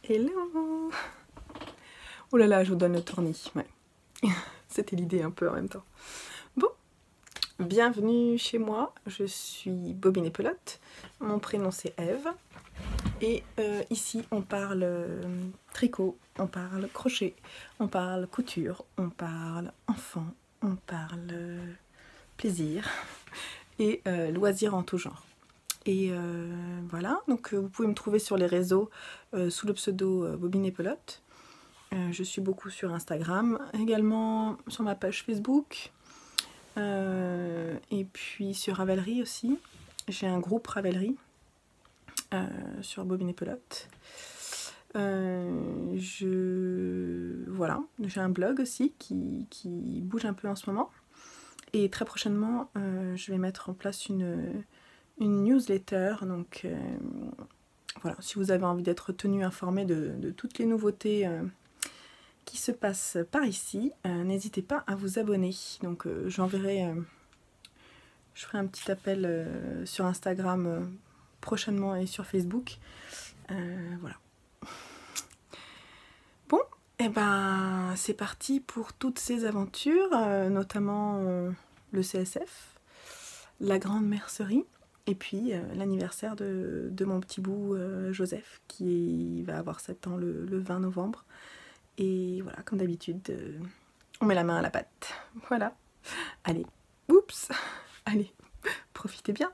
Hello. Oh là là, je vous donne le tournis. Ouais. C'était l'idée un peu en même temps. Bon, bienvenue chez moi. Je suis Bobine et Pelote. Mon prénom c'est Eve. Et ici on parle tricot, on parle crochet, on parle couture, on parle enfant, on parle plaisir et loisirs en tout genre. Et voilà, donc vous pouvez me trouver sur les réseaux sous le pseudo Bobine et Pelote. Je suis beaucoup sur Instagram, également sur ma page Facebook, et puis sur Ravelry aussi. J'ai un groupe Ravelry sur Bobine et Pelote. Voilà, j'ai un blog aussi qui bouge un peu en ce moment. Et très prochainement, je vais mettre en place une newsletter. Donc voilà, si vous avez envie d'être tenu informé de toutes les nouveautés qui se passent par ici, n'hésitez pas à vous abonner. Donc j'enverrai, je ferai un petit appel sur Instagram prochainement et sur Facebook. Voilà. Bon, et ben c'est parti pour toutes ces aventures, notamment le CSF, la grande mercerie, et puis l'anniversaire de mon petit bout Joseph, qui va avoir 7 ans le 20 novembre. Et voilà, comme d'habitude, on met la main à la pâte. Voilà. Allez, oups, allez, profitez bien.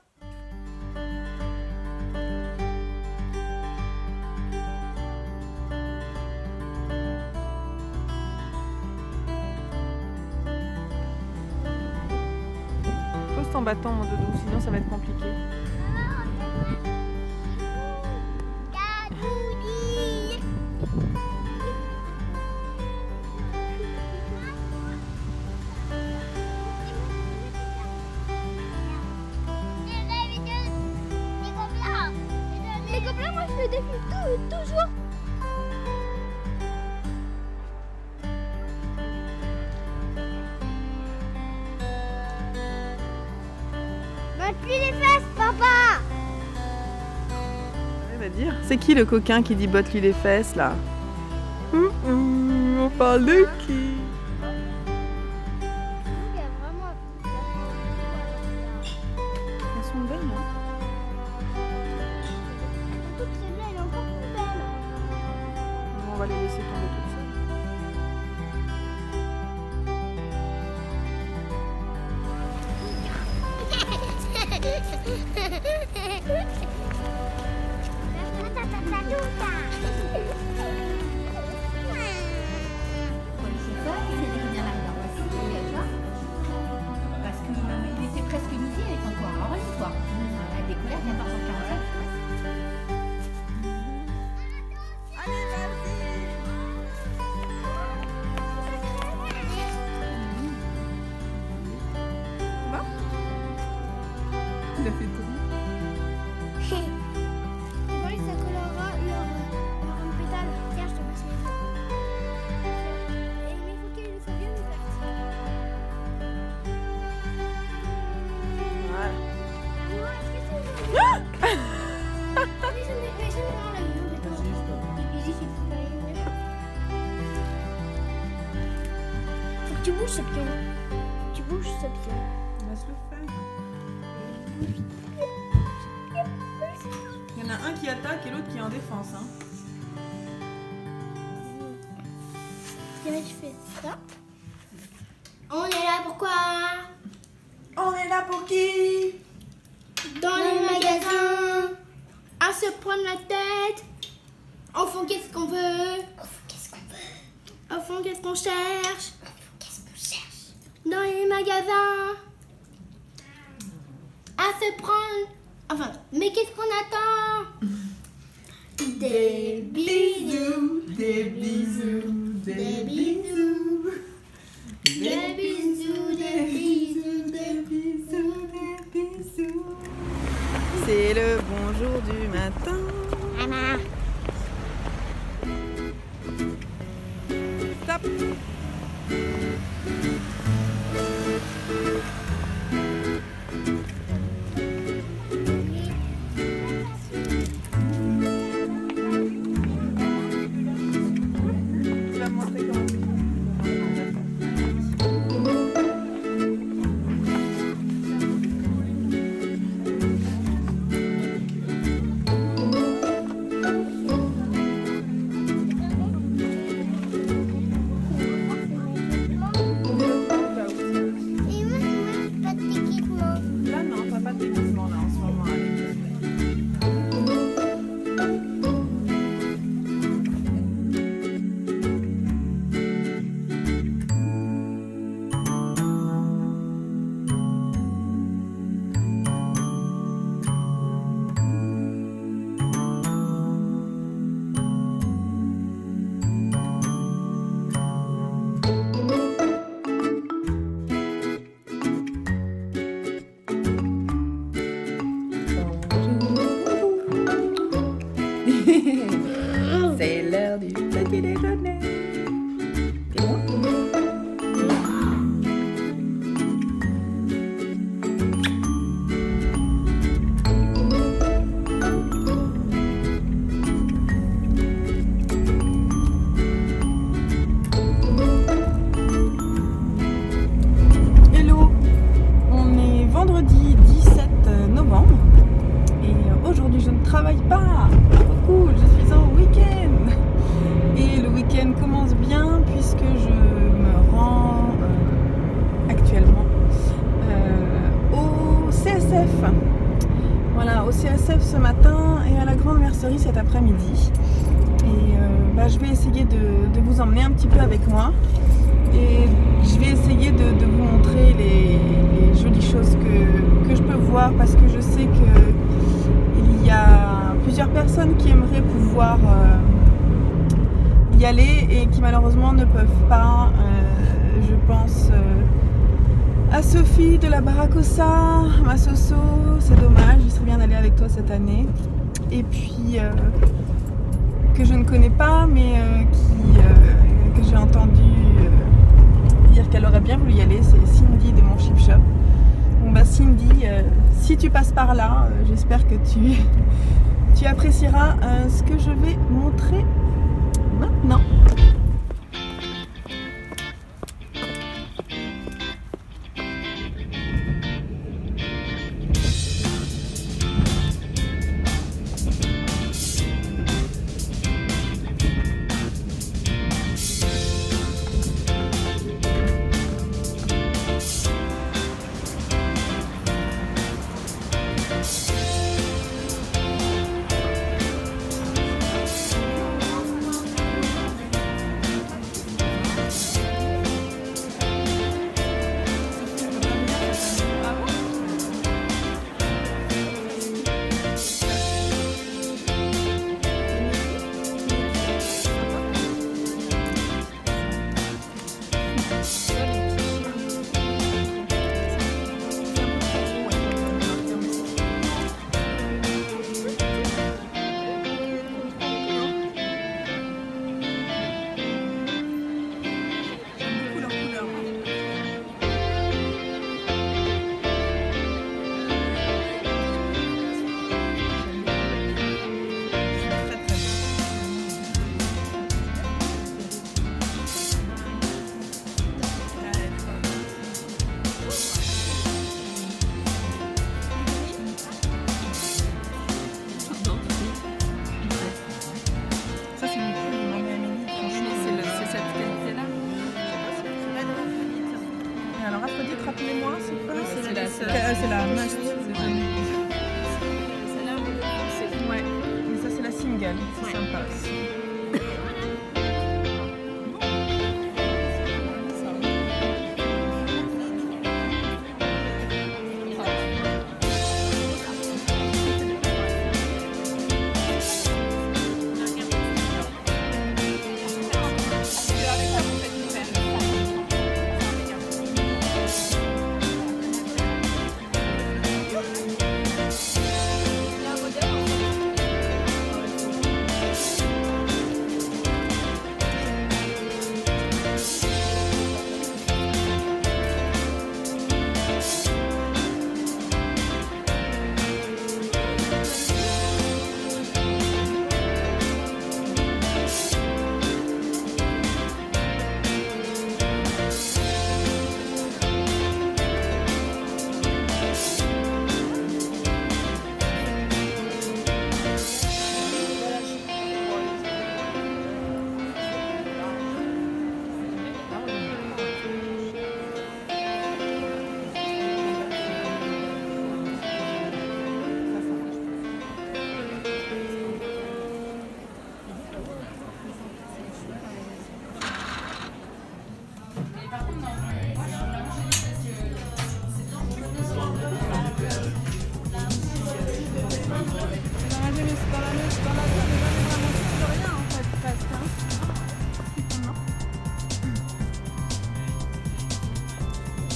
Pose ton bâton, mon doudou, sinon ça va être compliqué. Moi je le défile toujours. Botte-lui les fesses, papa. Ouais, va dire. C'est qui le coquin qui dit botte-lui les fesses là? On parle de qui? Elles sont belles, hein? On va les laisser tomber toutes seules. Parce qu'il était presque midi, elle est encore en rôle, toi. Elle a décollé à 14h45. Il a fait tourner. Oui, ça colorera leur pétale. Tiens, je te passe les yeux. Mais il faut qu'elle soit bien ouverte. Voilà. Est-ce que c'est mais je vais voir la vidéo. Faut que tu bouges ce pion. Tu bouges ce pion. Laisse-le faire. Il y en a un qui attaque et l'autre qui est en défense. Hein. Et là, je fais ça. On est là pourquoi? On est là pour qui? Dans les magasins, à se prendre la tête. Enfant, qu'est-ce qu'on veut? Enfant, qu'est-ce qu'on cherche? Dans les magasins, à se prendre. Enfin, mais qu'est-ce qu'on attend? Des bisous, des bisous, des bisous, des bisous, des bisous, des bisous, des bisous. C'est le bonjour du matin. Maman. Stop. story cet après-midi. Et je vais essayer de vous emmener un petit peu avec moi. Et je vais essayer de vous montrer les jolies choses que je peux voir, parce que je sais qu'il y a plusieurs personnes qui aimeraient pouvoir y aller et qui malheureusement ne peuvent pas. Je pense à Sophie de la Baracossa, ma Soso, c'est dommage, il serait bien d'aller avec toi cette année. Et puis que je ne connais pas, mais que j'ai entendu dire qu'elle aurait bien voulu y aller, c'est Cindy de mon Chip Shop. Donc Cindy, si tu passes par là, j'espère que tu apprécieras ce que je vais montrer maintenant. Alors Aphrodite, rappelez-moi, c'est quoi? C'est la must. Celle-là, c'est Ouais, mais ça c'est la single, c'est sympa aussi.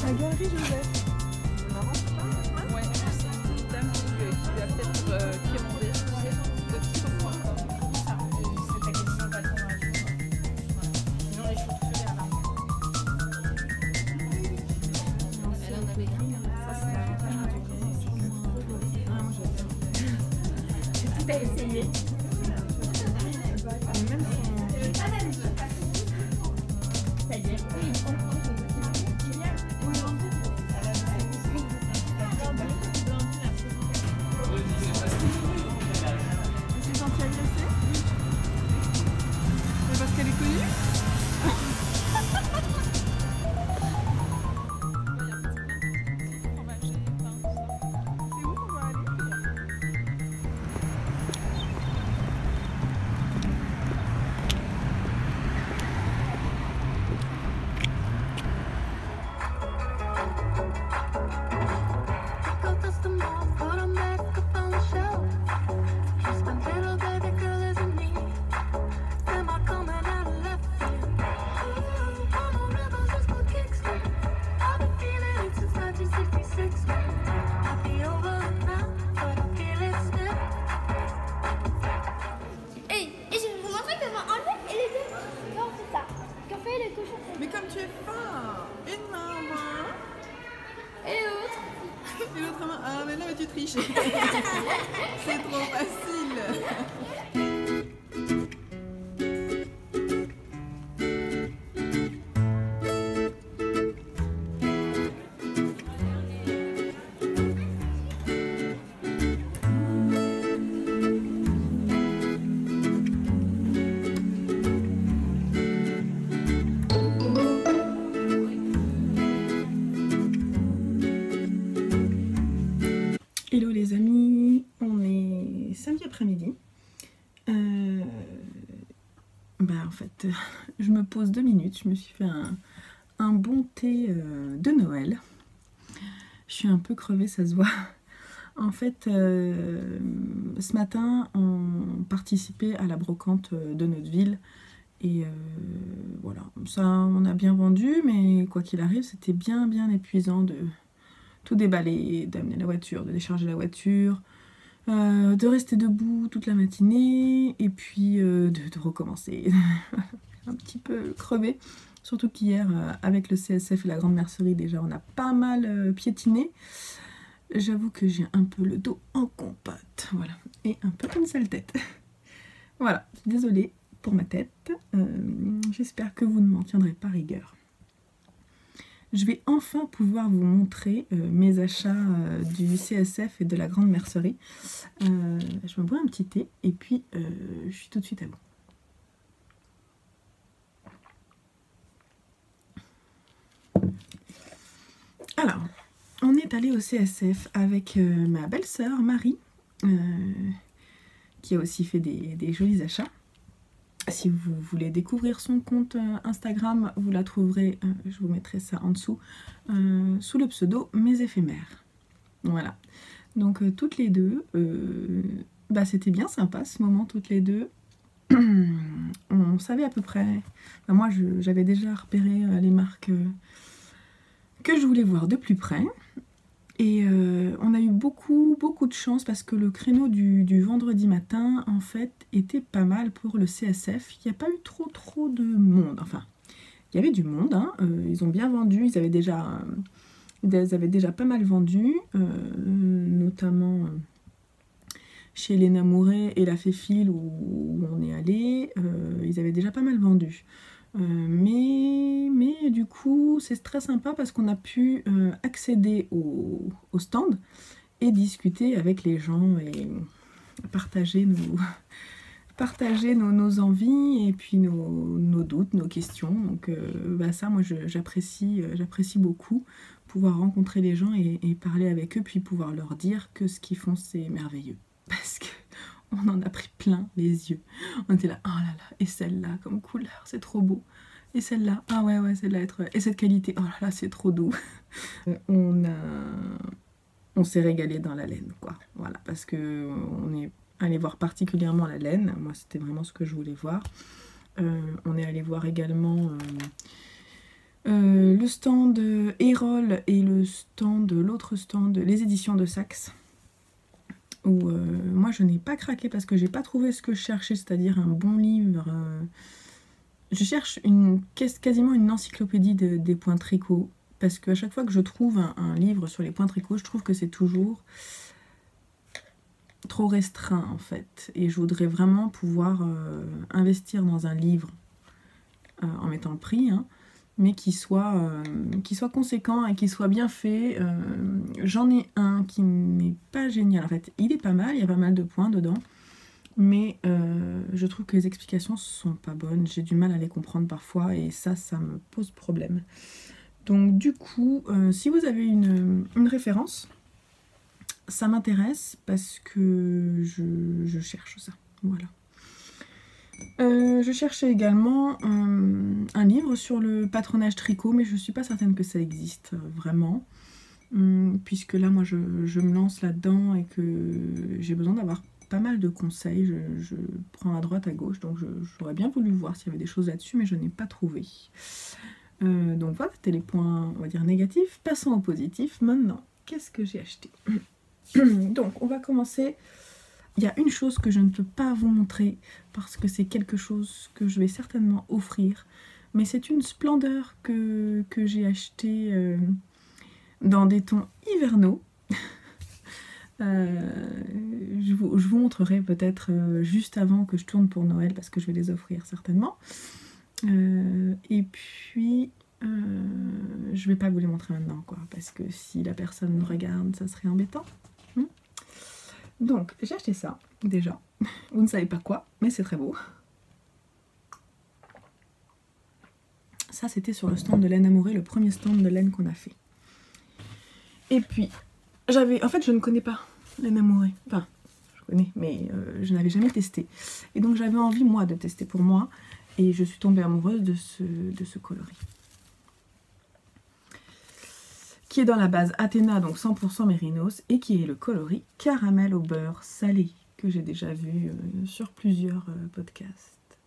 La galerie Joseph. Ouais, c'est une dame qui va peut-être quémander de petits points. c'est ta question pas trop dans la journée. Sinon, les choses se là. Elle en avait écrit. Ça c'est la caméra du gay. Ah, moi j'adore. Tout à essayer. Mais même son... C'est-à-dire, oui, on comprend. C'est gentil agressée. Mais parce qu'elle est connue. C'est où on va aller? mais non, mais tu triches. C'est trop facile. Hello les amis, on est samedi après-midi. En fait, je me pose 2 minutes, je me suis fait un bon thé de Noël. Je suis un peu crevée, ça se voit. En fait, ce matin, on participait à la brocante de notre ville. Et voilà, ça on a bien vendu, mais quoi qu'il arrive, c'était bien épuisant de tout déballer, d'amener la voiture, de décharger la voiture, de rester debout toute la matinée, et puis de recommencer. Un petit peu crevé. Surtout qu'hier, avec le CSF et la grande mercerie, déjà, on a pas mal piétiné. J'avoue que j'ai un peu le dos en compote, voilà, et un peu une sale tête. Voilà, désolée pour ma tête. J'espère que vous ne m'en tiendrez pas rigueur. Je vais enfin pouvoir vous montrer mes achats du CSF et de la grande mercerie. Je me bois un petit thé et puis je suis tout de suite à vous. Alors, on est allé au CSF avec ma belle-sœur Marie, qui a aussi fait des jolis achats. Si vous voulez découvrir son compte Instagram, vous la trouverez, je vous mettrai ça en dessous, sous le pseudo Mes Éphémères. Voilà. Donc toutes les deux, c'était bien sympa ce moment, toutes les deux. On savait à peu près, moi j'avais déjà repéré les marques que je voulais voir de plus près. Et on a eu beaucoup de chance parce que le créneau du vendredi matin, en fait, était pas mal pour le CSF. Il n'y a pas eu trop de monde. Enfin, il y avait du monde, hein. Ils ont bien vendu, ils avaient déjà pas mal vendu, notamment chez Léna Mouret et la Féfile où on est allé, ils avaient déjà pas mal vendu. Mais du coup c'est très sympa parce qu'on a pu accéder au stand et discuter avec les gens et partager nos envies et puis nos doutes, nos questions. Donc ça moi j'apprécie beaucoup pouvoir rencontrer les gens et parler avec eux, puis pouvoir leur dire que ce qu'ils font c'est merveilleux, parce que on en a pris plein les yeux. On était là, oh là là, et celle-là comme couleur, c'est trop beau. Et celle-là, ah ouais, celle-là, et cette qualité, oh là là, c'est trop doux. On s'est régalé dans la laine, quoi. Voilà, parce que on est allé voir particulièrement la laine. Moi, c'était vraiment ce que je voulais voir. On est allé voir également le stand Erol et l'autre stand, les éditions de Saxe. Où moi je n'ai pas craqué parce que j'ai pas trouvé ce que je cherchais, c'est-à-dire un bon livre. Je cherche quasiment une encyclopédie des points tricot, parce qu'à chaque fois que je trouve un livre sur les points tricot, je trouve que c'est toujours trop restreint en fait, et je voudrais vraiment pouvoir investir dans un livre en mettant le prix, hein, mais qui soit conséquent et qui soit bien fait. J'en ai un qui n'est pas génial, en fait il est pas mal, il y a pas mal de points dedans, mais je trouve que les explications sont pas bonnes, j'ai du mal à les comprendre parfois, et ça me pose problème. Donc du coup, si vous avez une référence, ça m'intéresse parce que je cherche ça, voilà. Je cherchais également un livre sur le patronage tricot, mais je ne suis pas certaine que ça existe vraiment, puisque là moi je me lance là-dedans et que j'ai besoin d'avoir pas mal de conseils. Je prends à droite à gauche, donc j'aurais bien voulu voir s'il y avait des choses là-dessus, mais je n'ai pas trouvé. Donc voilà, c'était les points, on va dire, négatifs. Passons au positif maintenant. Qu'est-ce que j'ai acheté? Donc on va commencer. Il y a une chose que je ne peux pas vous montrer parce que c'est quelque chose que je vais certainement offrir, mais c'est une splendeur que j'ai acheté dans des tons hivernaux. Je vous montrerai peut-être juste avant que je tourne pour Noël parce que je vais les offrir certainement. Et puis je vais pas vous les montrer maintenant quoi, parce que si la personne me regarde ça serait embêtant. Donc j'ai acheté ça déjà, vous ne savez pas quoi mais c'est très beau. Ça c'était sur le stand de laine amourée, le premier stand de laine qu'on a fait. Et puis en fait je ne connais pas laine amourée, enfin je connais mais je n'avais jamais testé. Et donc j'avais envie moi de tester pour moi et je suis tombée amoureuse de ce coloris. Qui est dans la base Athéna, donc 100% mérinos, et qui est le coloris caramel au beurre salé, que j'ai déjà vu sur plusieurs podcasts.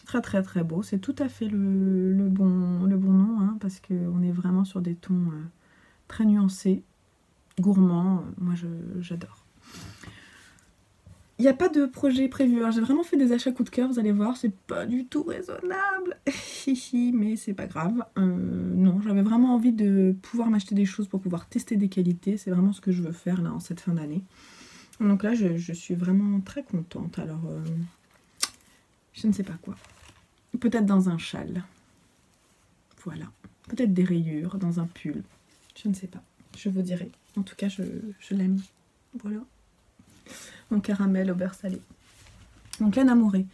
Très très très beau, c'est tout à fait le bon nom, hein, parce qu'on est vraiment sur des tons très nuancés, gourmands, moi j'adore. Il n'y a pas de projet prévu, alors j'ai vraiment fait des achats coup de cœur, vous allez voir, c'est pas du tout raisonnable, mais c'est pas grave. Non, j'avais vraiment envie de pouvoir m'acheter des choses pour pouvoir tester des qualités, c'est vraiment ce que je veux faire là en cette fin d'année. Donc là je suis vraiment très contente, alors je ne sais pas quoi. Peut-être dans un châle, voilà, peut-être des rayures dans un pull, je ne sais pas, je vous dirai. En tout cas je l'aime, voilà. Mon caramel au beurre salé. Donc laine amourée.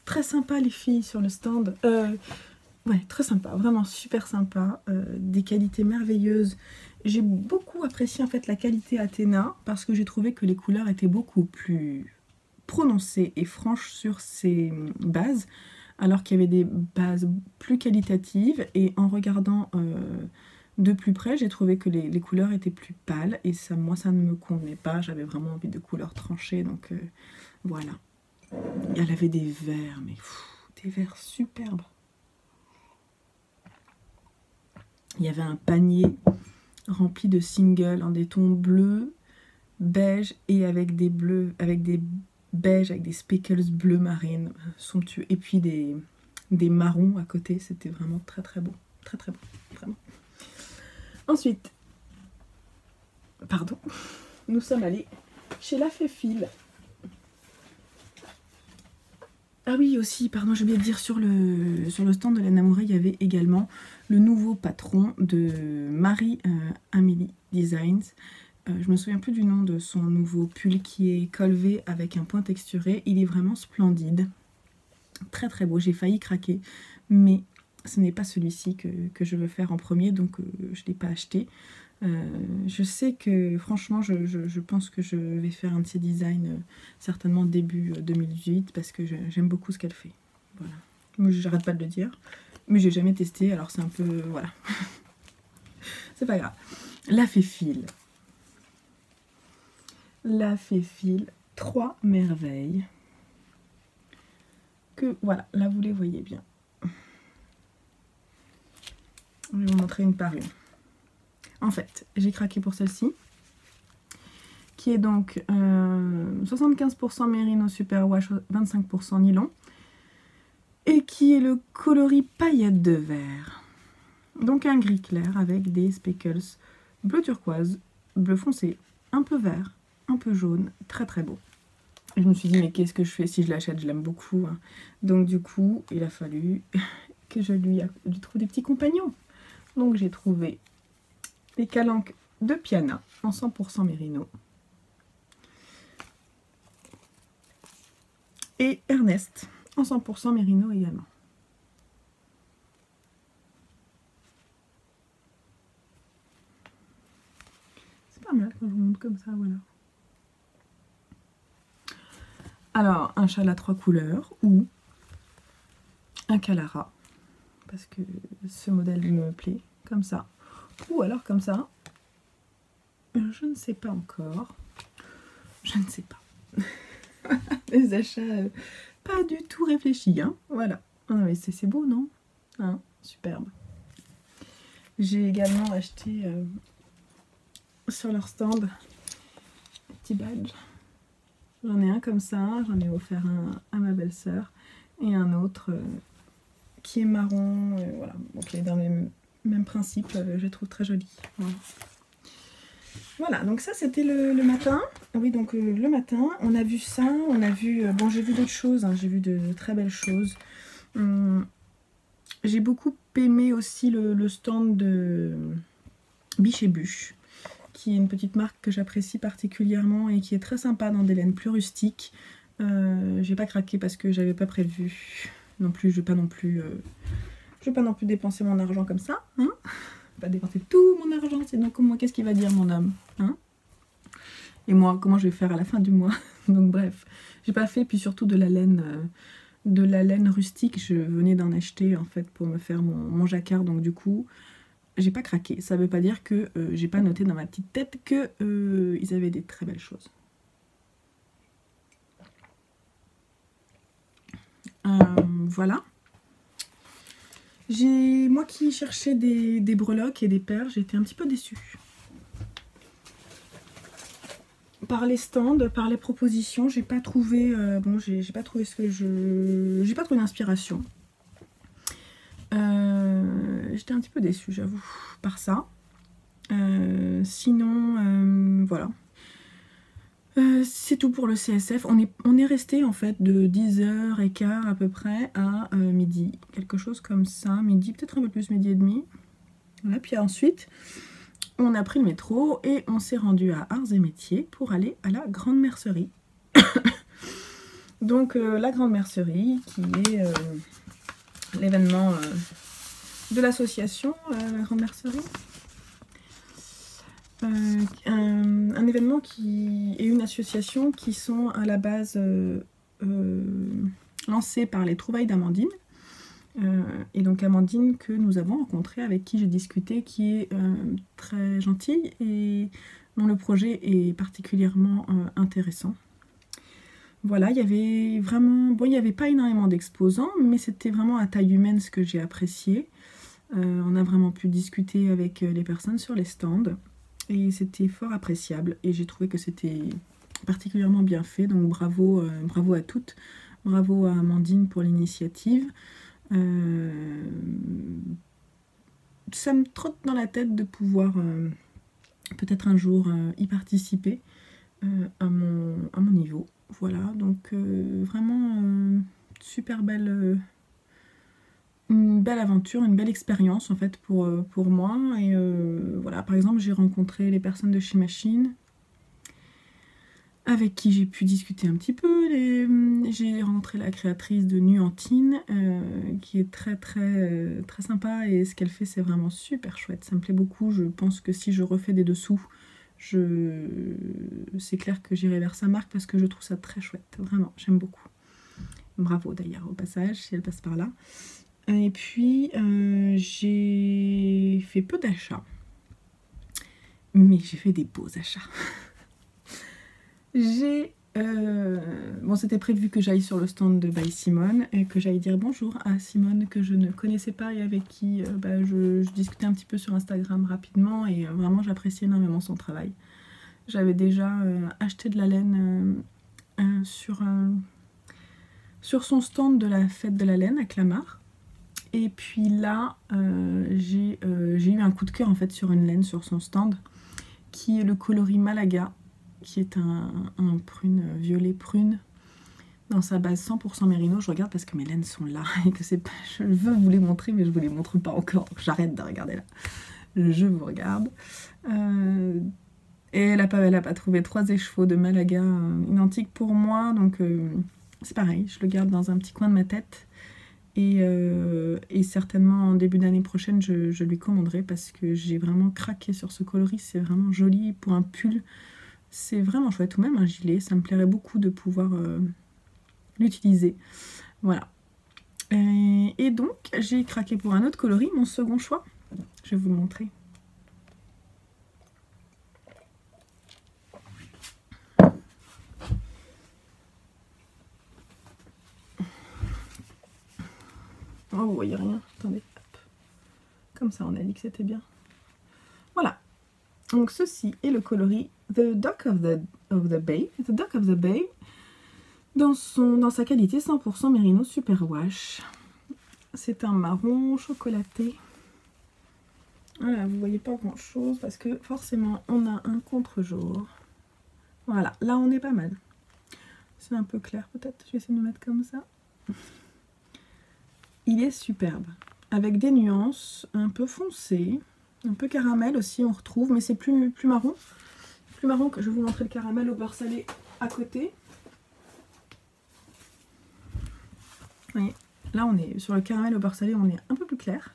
Très sympa les filles sur le stand. Ouais, très sympa, vraiment super sympa. Des qualités merveilleuses. J'ai beaucoup apprécié en fait la qualité Athéna parce que j'ai trouvé que les couleurs étaient beaucoup plus prononcées et franches sur ces bases, alors qu'il y avait des bases plus qualitatives. Et en regardant de plus près, j'ai trouvé que les couleurs étaient plus pâles et ça, moi ça ne me convenait pas, j'avais vraiment envie de couleurs tranchées, donc voilà. Et elle avait des verts, mais des verts superbes. Il y avait un panier rempli de singles en des tons bleus, beige et avec des bleus, avec des beiges, avec des speckles bleu marine, somptueux. Et puis des marrons à côté, c'était vraiment très très beau, très très beau, vraiment. Ensuite, pardon, nous sommes allés chez La Féfile. Ah oui, aussi, pardon, j'ai oublié de dire, sur le stand de laine amourée, il y avait également le nouveau patron de Marie-Amélie Designs. Je me souviens plus du nom de son nouveau pull qui est colvé avec un point texturé. Il est vraiment splendide, très très beau, j'ai failli craquer, mais ce n'est pas celui-ci que je veux faire en premier, donc je ne l'ai pas acheté. Je sais que franchement je pense que je vais faire un de ces designs certainement début 2018 parce que j'aime beaucoup ce qu'elle fait. Voilà. J'arrête pas de le dire, mais j'ai jamais testé, alors c'est un peu... voilà. C'est pas grave. La Féfile. La Féfile, 3 merveilles. Que voilà, là vous les voyez bien. Je vais vous montrer une par une. En fait, j'ai craqué pour celle-ci, qui est donc 75% Merino Superwash, 25% nylon, et qui est le coloris paillette de verre. Donc un gris clair avec des speckles bleu turquoise, bleu foncé, un peu vert, un peu jaune, très très beau. Et je me suis dit, mais qu'est-ce que je fais si je l'achète? Je l'aime beaucoup. Hein. Donc du coup, il a fallu que je lui trouve des petits compagnons. Donc j'ai trouvé les calanques de Piana en 100% Merino. Et Ernest en 100% Merino également. C'est pas mal quand je vous montre comme ça, voilà. Alors, un châle à 3 couleurs ou un calara, parce que ce modèle me plaît, comme ça. Ou alors comme ça, je ne sais pas encore, je ne sais pas. Les achats pas du tout réfléchis, hein, voilà. Ah, mais c'est beau, non? Hein, superbe. J'ai également acheté sur leur stand un petit badge. J'en ai un comme ça, j'en ai offert un à ma belle-sœur et un autre qui est marron, voilà. Donc il est dans les mêmes principes, je les trouve très jolis. Voilà. Voilà, donc ça c'était le matin. Oui, donc le matin, on a vu ça, on a vu... bon, j'ai vu d'autres choses, hein, j'ai vu de très belles choses. J'ai beaucoup aimé aussi le stand de Biche et Bûche, qui est une petite marque que j'apprécie particulièrement et qui est très sympa dans des laines plus rustiques. J'ai pas craqué parce que j'avais pas prévu non plus, je vais pas non plus dépenser mon argent comme ça, hein. Pas dépenser tout mon argent, sinon comment, qu'est-ce qu'il va dire mon homme, hein? Et moi, comment je vais faire à la fin du mois? Donc bref, j'ai pas fait, puis surtout de la laine rustique, je venais d'en acheter en fait pour me faire mon jacquard, donc du coup j'ai pas craqué. Ça veut pas dire que j'ai pas noté dans ma petite tête que ils avaient des très belles choses. Voilà. Moi qui cherchais des breloques et des perles, j'ai été un petit peu déçue. Par les stands, par les propositions, j'ai pas trouvé j'ai pas trouvé j'ai pas trouvé d'inspiration. J'étais un petit peu déçue, j'avoue, par ça. Sinon, voilà. C'est tout pour le CSF. On est resté en fait de 10h15 à peu près à midi. Quelque chose comme ça, midi, peut-être un peu plus, midi et demi. Voilà, puis ensuite, on a pris le métro et on s'est rendu à Arts et Métiers pour aller à la Grande Mercerie. Donc la Grande Mercerie qui est l'événement de l'association la Grande Mercerie. Un événement qui est une association qui sont à la base lancés par les Trouvailles d'Amandine. Et donc Amandine que nous avons rencontrée, avec qui j'ai discuté, qui est très gentille et dont le projet est particulièrement intéressant. Voilà, il y avait vraiment... Bon, il n'y avait pas énormément d'exposants, mais c'était vraiment à taille humaine ce que j'ai apprécié. On a vraiment pu discuter avec les personnes sur les stands. Et c'était fort appréciable et j'ai trouvé que c'était particulièrement bien fait, donc bravo, bravo à toutes, bravo à Amandine pour l'initiative. Ça me trotte dans la tête de pouvoir peut-être un jour y participer à mon niveau. Voilà, donc vraiment super belle... une belle aventure, une belle expérience en fait pour moi. Et voilà, par exemple, j'ai rencontré les personnes de chez Machine, avec qui j'ai pu discuter un petit peu. J'ai rencontré la créatrice de Nuantine, qui est très sympa, et ce qu'elle fait c'est vraiment super chouette, ça me plaît beaucoup. Je pense que si je refais des dessous, c'est clair que j'irai vers sa marque parce que je trouve ça très chouette, vraiment, j'aime beaucoup. Bravo d'ailleurs au passage, si elle passe par là. Et puis, j'ai fait peu d'achats, mais j'ai fait des beaux achats. Bon, c'était prévu que j'aille sur le stand de By Simone et que j'aille dire bonjour à Simone, que je ne connaissais pas et avec qui je discutais un petit peu sur Instagram rapidement, et vraiment j'appréciais énormément son travail. J'avais déjà acheté de la laine sur son stand de la fête de la laine à Clamart. Et puis là, j'ai eu un coup de cœur en fait sur une laine sur son stand, qui est le coloris Malaga, qui est un prune, violet prune, dans sa base 100% mérino. Je regarde parce que mes laines sont là, et que c'est pas... Je veux vous les montrer, mais je vous les montre pas encore, donc j'arrête de regarder là. Je vous regarde. Et elle a pas trouvé 3 écheveaux de Malaga identiques pour moi, donc c'est pareil, je le garde dans un petit coin de ma tête. Et certainement en début d'année prochaine je lui commanderai, parce que j'ai vraiment craqué sur ce coloris. C'est vraiment joli pour un pull, c'est vraiment chouette, ou même un gilet, ça me plairait beaucoup de pouvoir l'utiliser. Voilà, et donc j'ai craqué pour un autre coloris, mon second choix, je vais vous le montrer. Oh, vous voyez rien, attendez, hop. Comme ça on a dit que c'était bien. Voilà, donc ceci est le coloris The Duck of the Bay, The Duck of the Bay, dans sa qualité 100% mérino super wash. C'est un marron chocolaté. Voilà, vous voyez pas grand chose parce que forcément on a un contre-jour. Voilà, là on est pas mal. C'est un peu clair peut-être, je vais essayer de me mettre comme ça. Il est superbe, avec des nuances un peu foncées, un peu caramel aussi on retrouve, mais c'est plus marron. Plus marron que je vais vous montrer le caramel au beurre salé à côté. Vous voyez, là on est sur le caramel au beurre salé, on est un peu plus clair.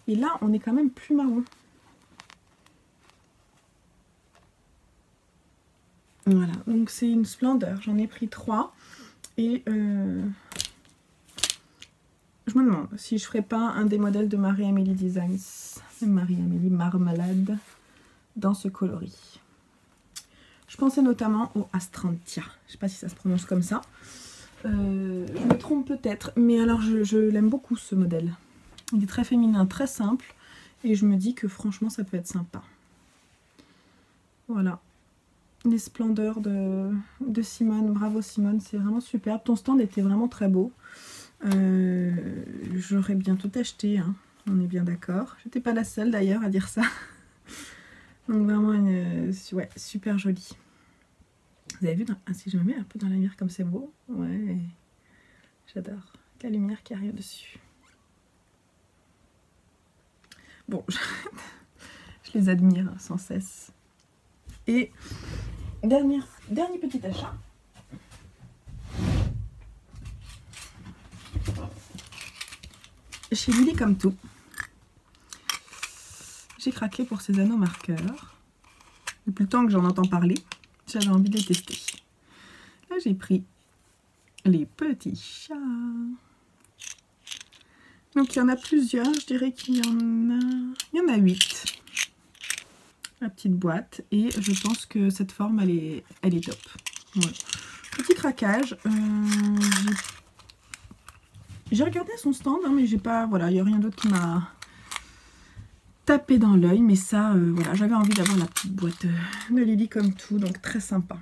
Et là on est quand même plus marron. Voilà, donc c'est une splendeur. J'en ai pris 3. Et je me demande si je ferais pas un des modèles de Marie-Amélie Designs, Marie-Amélie Marmalade, dans ce coloris. Je pensais notamment au Astrantia. Je sais pas si ça se prononce comme ça. Je me trompe peut-être, mais alors je l'aime beaucoup ce modèle. Il est très féminin, très simple, et je me dis que franchement ça peut être sympa. Voilà. Les splendeurs de Simone, bravo Simone, c'est vraiment superbe. Ton stand était vraiment très beau. J'aurais bien tout acheté, hein. On est bien d'accord. J'étais pas la seule d'ailleurs à dire ça. Donc vraiment ouais, super jolie. Vous avez vu, si je me mets un peu dans la lumière comme c'est beau, ouais, j'adore. La lumière qui arrive dessus. Bon, je les admire sans cesse. Et dernier petit achat. Chez Lily comme tout. J'ai craqué pour ces anneaux marqueurs. Depuis le temps que j'en entends parler, j'avais envie de les tester. Là, j'ai pris les petits chats. Donc, il y en a plusieurs. Je dirais qu'il y en a 8. La petite boîte. Et je pense que cette forme, elle est top. Voilà. Petit craquage. J'ai regardé son stand, hein, mais j'ai pas... Voilà, il n'y a rien d'autre qui m'a tapé dans l'œil, mais ça, voilà, j'avais envie d'avoir la petite boîte de Lily comme tout, donc très sympa.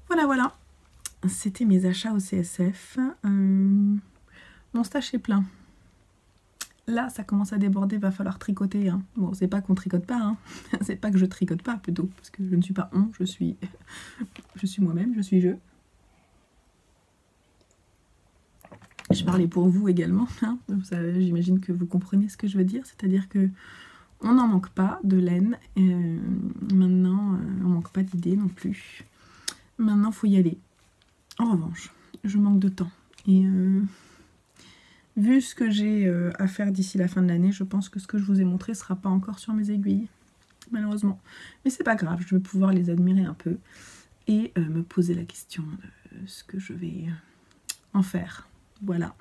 Voilà, c'était mes achats au CSF. Mon stash est plein. Là, ça commence à déborder, va falloir tricoter. Hein. Bon, c'est pas qu'on tricote pas, hein. C'est pas que je tricote pas, plutôt, parce que je ne suis pas on, je suis moi-même, je suis je. Je parlais pour vous également, hein. J'imagine que vous comprenez ce que je veux dire, c'est-à-dire que on n'en manque pas de laine, maintenant on manque pas d'idées non plus. Maintenant faut y aller. En revanche, je manque de temps et vu ce que j'ai à faire d'ici la fin de l'année, je pense que ce que je vous ai montré ne sera pas encore sur mes aiguilles, malheureusement. Mais c'est pas grave, je vais pouvoir les admirer un peu et me poser la question de ce que je vais en faire. Voilà.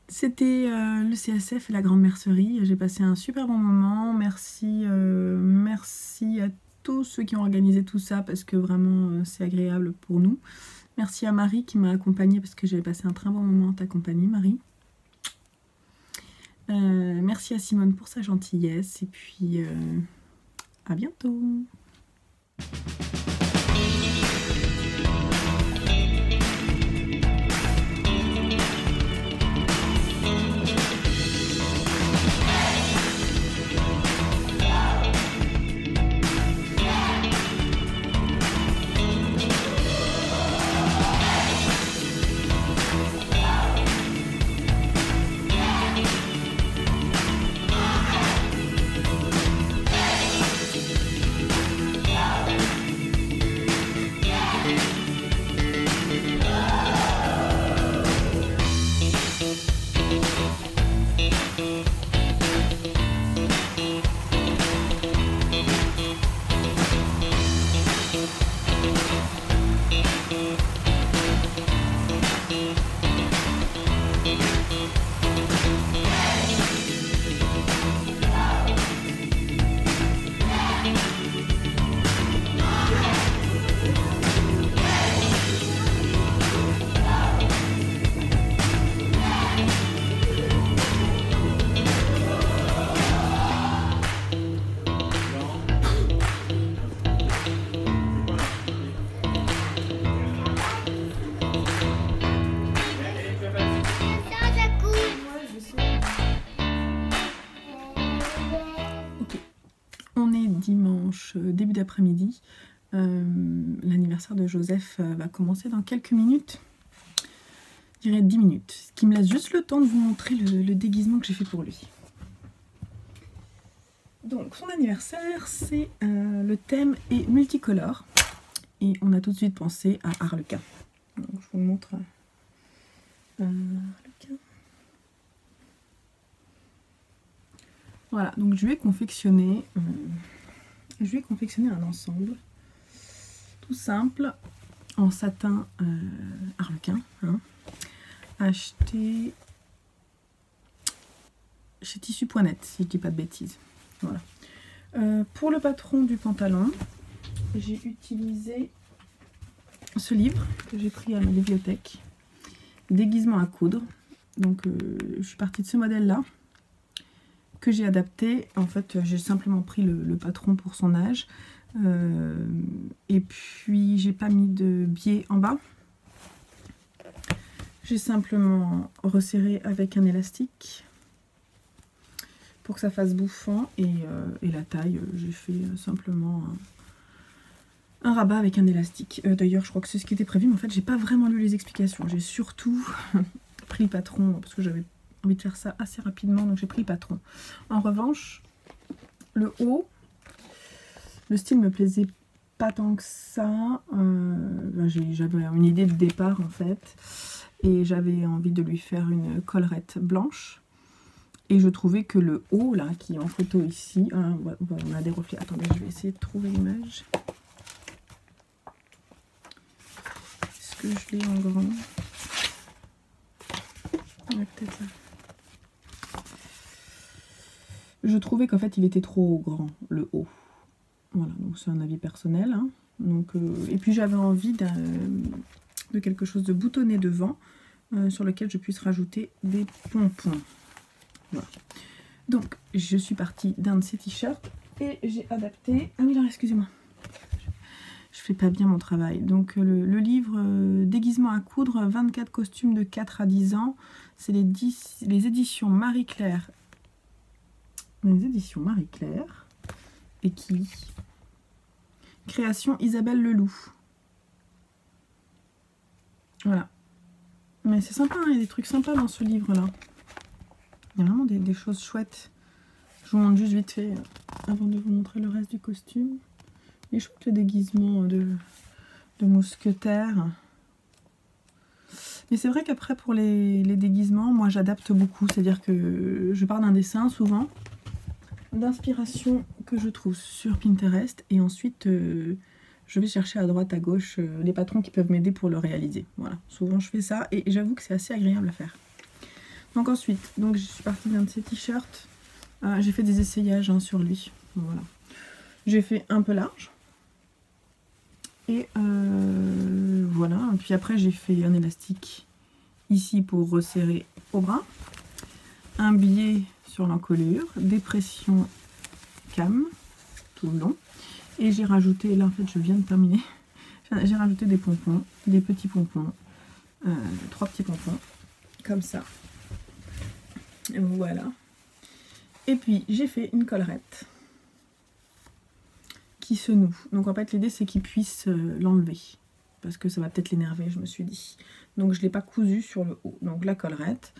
C'était le CSF et la Grande Mercerie. J'ai passé un super bon moment. Merci à tous ceux qui ont organisé tout ça parce que vraiment c'est agréable pour nous. Merci à Marie qui m'a accompagnée parce que j'ai passé un très bon moment à t'accompagner, Marie. Merci à Simone pour sa gentillesse et puis à bientôt. dimanche, début d'après-midi. L'anniversaire de Joseph va commencer dans quelques minutes. Je dirais 10 minutes. Ce qui me laisse juste le temps de vous montrer le déguisement que j'ai fait pour lui. Donc son anniversaire, c'est le thème est multicolore. Et on a tout de suite pensé à Harlequin. Donc, je vous le montre. Harlequin. Voilà, donc je vais confectionner un ensemble tout simple en satin Harlequin, hein, acheté chez Tissu.net si je dis pas de bêtises. Voilà. Pour le patron du pantalon, j'ai utilisé ce livre que j'ai pris à ma bibliothèque, Déguisement à coudre. Donc je suis partie de ce modèle là que j'ai adapté. En fait, j'ai simplement pris le patron pour son âge. Et puis, j'ai pas mis de biais en bas. J'ai simplement resserré avec un élastique pour que ça fasse bouffant. Et la taille, j'ai fait simplement un rabat avec un élastique. D'ailleurs, je crois que c'est ce qui était prévu, mais en fait, j'ai pas vraiment lu les explications. J'ai surtout pris le patron parce que j'avais envie de faire ça assez rapidement, donc j'ai pris le patron. En revanche, le haut, le style me plaisait pas tant que ça. J'avais une idée de départ en fait, et j'avais envie de lui faire une collerette blanche. Et je trouvais que le haut là, qui est en photo ici, on a des reflets. Attendez, je vais essayer de trouver l'image. Est-ce que je l'ai en grand? Ouais, peut-être ça. Je trouvais qu'en fait il était trop grand, le haut. Voilà, donc c'est un avis personnel. Hein. Donc, et puis j'avais envie de quelque chose de boutonné devant, sur lequel je puisse rajouter des pompons. Voilà. Donc je suis partie d'un de ces t-shirts et j'ai adapté... Ah oui, là, excusez-moi. Je fais pas bien mon travail. Donc le livre Déguisement à coudre, 24 costumes de 4 à 10 ans. C'est les éditions Marie-Claire. Les éditions Marie-Claire. Et qui... Création Isabelle Leloup. Voilà. Mais c'est sympa, hein, il y a des trucs sympas dans ce livre-là. Il y a vraiment des choses chouettes. Je vous montre juste vite fait, avant de vous montrer le reste du costume. Il est chouette le déguisement de mousquetaire. Mais c'est vrai qu'après pour les déguisements, moi j'adapte beaucoup. C'est-à-dire que je pars d'un dessin souvent, d'inspiration que je trouve sur Pinterest. Et ensuite, je vais chercher à droite, à gauche, les patrons qui peuvent m'aider pour le réaliser. Voilà, souvent je fais ça et j'avoue que c'est assez agréable à faire. Donc ensuite, je suis partie d'un de ces t-shirts. J'ai fait des essayages hein, sur lui. Voilà. J'ai fait un peu large. Et voilà. Et puis après, j'ai fait un élastique ici pour resserrer au bras. Un biais sur l'encolure. Des pressions cam tout le long. Et j'ai rajouté, là en fait je viens de terminer. J'ai rajouté des pompons, des petits pompons. 3 petits pompons. Comme ça. Voilà. Et puis j'ai fait une collerette qui se noue. Donc en fait l'idée c'est qu'il puisse l'enlever. Parce que ça va peut-être l'énerver, je me suis dit. Donc je ne l'ai pas cousu sur le haut. Donc la collerette,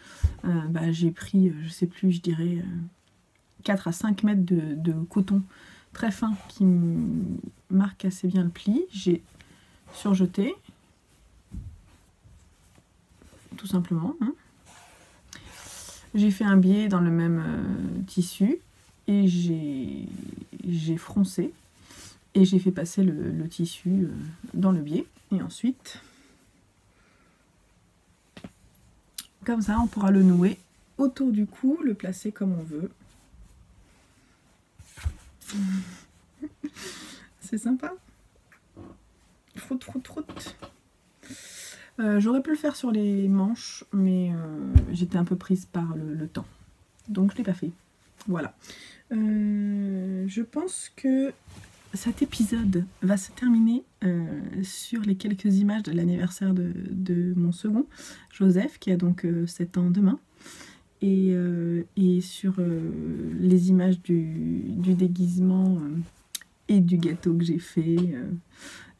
j'ai pris, je sais plus, je dirais 4 à 5 mètres de coton très fin qui marque assez bien le pli. J'ai surjeté. Tout simplement. Hein. J'ai fait un biais dans le même tissu et j'ai froncé et j'ai fait passer le tissu dans le biais. Et ensuite, comme ça, on pourra le nouer autour du cou, le placer comme on veut. C'est sympa. Froute, froute, froute. J'aurais pu le faire sur les manches, mais j'étais un peu prise par le temps. Donc je ne l'ai pas fait. Voilà. Je pense que cet épisode va se terminer sur les quelques images de l'anniversaire de mon second, Joseph, qui a donc 7 ans demain. Et sur les images du déguisement et du gâteau que j'ai fait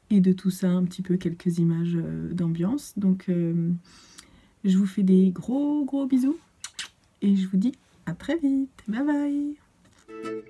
et de tout ça, un petit peu quelques images d'ambiance. Donc je vous fais des gros bisous et je vous dis à très vite. Bye bye.